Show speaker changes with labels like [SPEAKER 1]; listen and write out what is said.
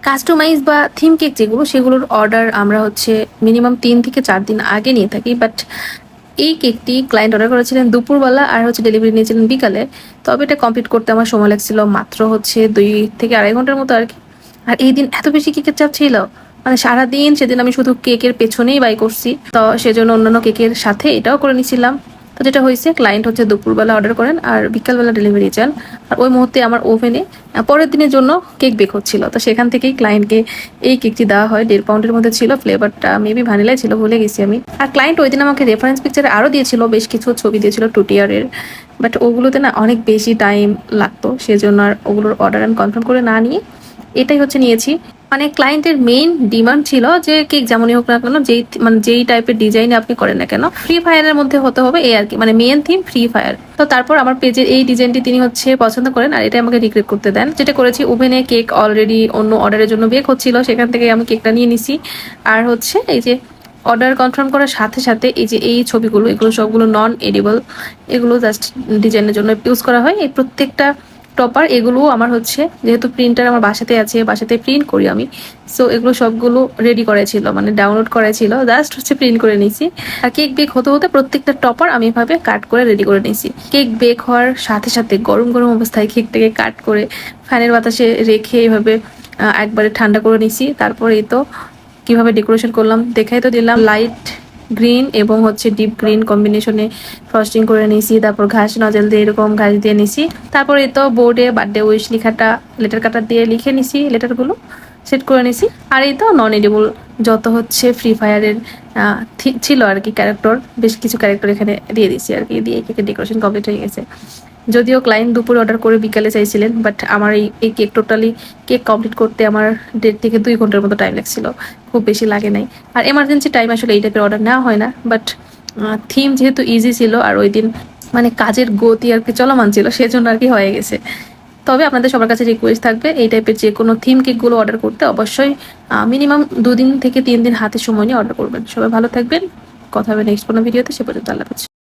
[SPEAKER 1] Customise বা theme cake যেগুলো, সেগুলোর অর্ডার আমরা হচ্ছে মিনিমাম 3 থেকে 4 দিন আগে নিয়ে থাকি। বাট এই কেকটি ক্লায়েন্ট অর্ডার করেছিলেন দুপুরবেলা আর হচ্ছে ডেলিভারি নিয়েছিলেন বিকালে। তবে এটা কমপ্লিট করতে আমার সময় লাগছিল মাত্র হচ্ছে 2 থেকে আড়াই ঘন্টার মতো আর কি। আর এই দিন এত বেশি কেকের চাপ ছিল, মানে সারাদিন সেদিন আমি শুধু কেকের পেছনেই বাই করছি। তো সেজন্য অন্যান্য কেকের সাথে এটাও করে নিছিলাম। তো যেটা হয়েছে, ক্লায়েন্ট হচ্ছে দুপুরবেলা অর্ডার করেন আর বিকালবেলা ডেলিভারি চান। আর ওই মুহূর্তে আমার ওভেনে পরের দিনের জন্য কেক বেক হচ্ছিল। তো সেখান থেকেই ক্লায়েন্টকে এই কেকটি দেওয়া হয়। 1.5 পাউন্ডের মধ্যে ছিল, ফ্লেভারটা মেবি ভ্যানিলাই ছিল, ভুলে গেছি আমি। আর ক্লায়েন্ট ওই দিন আমাকে রেফারেন্স পিকচারে আরও দিয়েছিল, বেশ কিছু ছবি দিয়েছিল টুটিয়ারের। বাট ওগুলোতে না অনেক বেশি টাইম লাগতো, সেজন্য আর ওগুলোর অর্ডার আমি কনফার্ম করে না নিয়ে এটাই হচ্ছে নিয়েছি। মানে ক্লায়েন্টের মেইন ডিমান্ড ছিল যে কেক যেমনই হোক না কেন, যেই টাইপের ডিজাইনে আপনি করেন না কেন, ফ্রি ফায়ারের মধ্যে হতে হবে এই আর কি। মানে মেইন থিম ফ্রি ফায়ার। তো তারপর আমার পেজের এই ডিজাইনটি তিনি হচ্ছে পছন্দ করেন আর এটা আমাকে রিক্রিয়েট করতে দেন। যেটা করেছি, ওভেনে কেক অলরেডি অন্য অর্ডারের জন্য বেক হচ্ছিল, সেখান থেকে আমি কেকটা নিয়ে নিছি। আর হচ্ছে এই যে অর্ডার কনফার্ম করার সাথে সাথে এই যে এই ছবিগুলো, এগুলো সবগুলো নন এডিবল, এগুলো জাস্ট ডিজাইনের জন্য ইউজ করা হয়। এই প্রত্যেকটা টপার এগুলোও আমার হচ্ছে, যেহেতু প্রিন্টার আমার বাসাতে আছে, বাসাতে প্রিন্ট করি আমি, সো এগুলো সবগুলো রেডি করা ছিল, মানে ডাউনলোড করা ছিল, জাস্ট হচ্ছে প্রিন্ট করে নিয়েছি। আর কেক বেক হতে হতে প্রত্যেকটা টপার আমি এভাবে কাট করে রেডি করে নিয়েছি। কেক বেক হওয়ার সাথে সাথে গরম গরম অবস্থায় কেকটাকে কাট করে ফ্যানের বাতাসে রেখে এইভাবে একবারে ঠান্ডা করে নিয়েছি। তারপরে এই তো কিভাবে ডেকোরেশন করলাম দেখাই তো দিলাম। লাইট গ্রিন এবং হচ্ছে ডিপ গ্রিন কম্বিনেশনে ফ্রস্টিং করে নিয়েছি। তারপর ঘাস নজেল দিয়ে এরকম ঘাস দিয়ে নিছি। তারপর এই তো বোর্ডে বার্থডে উইশ লেখাটা লেটার কাটার দিয়ে লিখে নিছি, লেটারগুলো সেট করে নিছি। আর এই তো নন এডিবল যত হচ্ছে ফ্রি ফায়ারের ছিল আর কি ক্যারেক্টার, বেশ কিছু ক্যারেক্টার এখানে দিয়ে দিছি আর কি। দিয়ে কেকের ডেকোরেশন কমপ্লিট হয়ে গেছে। যদিও ক্লায়েন্ট দুপুরে অর্ডার করে বিকালে চাইছিলেন, বাট আমার এই কেক টোটালি কেক কমপ্লিট করতে আমার 1.5 থেকে 2 ঘন্টার মতো টাইম লাগছিল, খুব বেশি লাগে নাই। আর এমার্জেন্সি টাইম আসলে এই টাইপের অর্ডার নেওয়া হয় না। বাট থিম যেহেতু ইজি ছিল আর ওই দিন মানে কাজের গতি আর কি চলমান ছিল, সেজন্য আর কি হয়ে গেছে। তবে আপনাদের সবার কাছে রিকোয়েস্ট থাকবে, এই টাইপের যে কোনো থিম কেকগুলো অর্ডার করতে অবশ্যই মিনিমাম 2 দিন থেকে 3 দিন হাতে সময় নিয়ে অর্ডার করবেন। সবাই ভালো থাকবেন, কথা হবে নেক্সট কোনো ভিডিওতে। সে পর্যন্ত আল্লাহ হাফেজ।